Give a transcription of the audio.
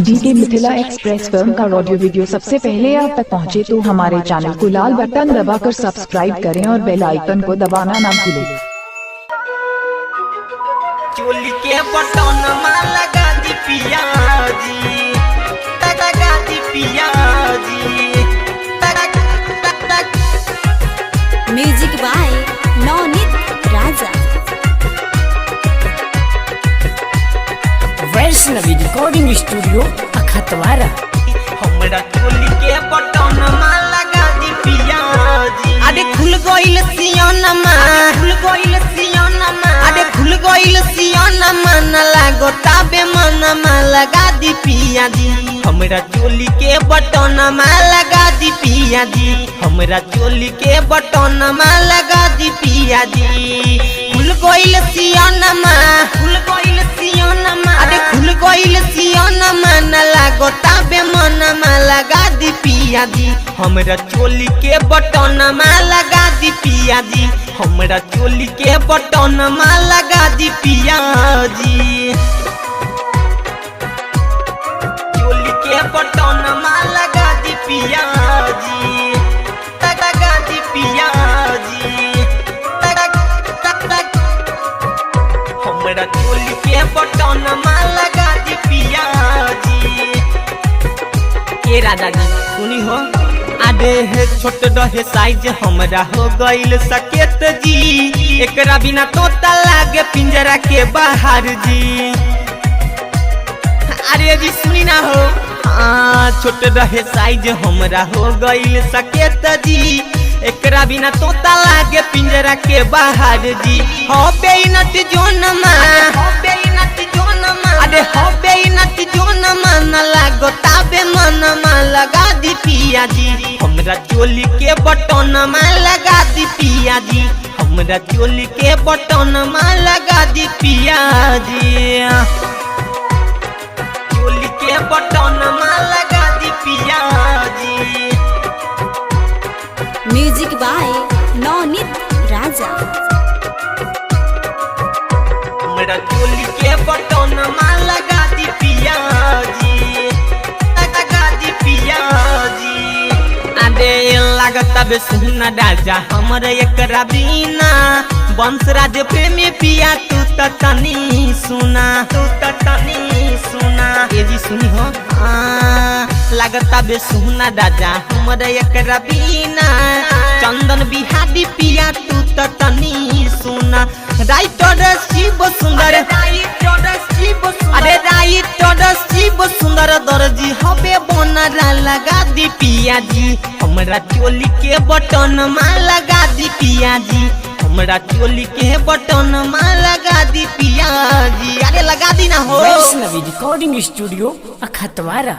DK Mithila express film का audio video सबसे पहले आप तक पहुंचे तो हमारे चैनल को लाल बटन दबाकर सब्सक्राइब करें और बेल आइकन को दबाना ना भूलें। चोली के बटन लगा दी पिया जी, लगा दी पिया जी। Music by Navneet Raja. Vaishnavi recording studio Akhatwara. हमरा चोली के बटन लगा दी पिया जी। अरे खुल गइल सियानमा, खुल गइल सियानमा, अरे खुल गइल सियानमा न लागो ताबे मनमा लगा दी पिया जी। हमरा चोली के बटन लगा दी पिया जी, हमरा चोली के बटन लगा दी पिया जी। खुल गइल सियानमा, खुल गइल सियानमा, अरे खुल गइल सियानमा न लागो ताबे मनमा लगा दी पिया जी। हमरा चोली के बटन लगा दी पिया जी, हमरा चोली के बटन लगा दी पिया जी। चोली के बटन लगा दी पिया जी, लगा दी पिया जी। हमरा चोली के बटन लगा दी पिया जी। ये राजा जी सुनी हो, आडे है छोट रहे साइज हमरा हो गइल सकेत जी। एकरा बिना तोता लागे पिंजरा के बाहर जी। अरे जी सुनी ना हो, छोट रहे साइज हमरा हो गइल सकेत जी। एकरा बिना तोता लागे पिंजरा के बाहर जी। हो बेइनत जोनमा, हो बेइनत जोनमा, अरे हो बेइनत जोनमा न लागो ताबे मनमा लगा दी पिया जी। हमरा चोली के बटन लगा दी पिया जी, हमरा चोली के बटन लगा दी पिया जी। चोली के बटन लगा दी पिया जी। म्यूजिक बाय नवनीत राजा। हमरा चोली के बटन लगा दी पिया जी, लगा दी पिया जी। अरे लागत बे सुना राजा हमर एकरा बिना। वंशराज प्रेमी पिया तू त तनी सुना, तू त तनी सुना। ए जी सुनी हो, लागत बे सुना राजा हमर एकरा बिना। चंदन बिहारी पिया तू त तनी सुना। राइटर शिव सुंदर, अरे राइटर शिव सुंदर दर्जी हबे बनरा लगा दी पिया जी। हमरा चोली के बटन लगा दी पिया जी, हमरा चोली के बटन लगा दी पिया जी। अरे लगा दी ना हो। Vaishnavi recording studio अखतवारा।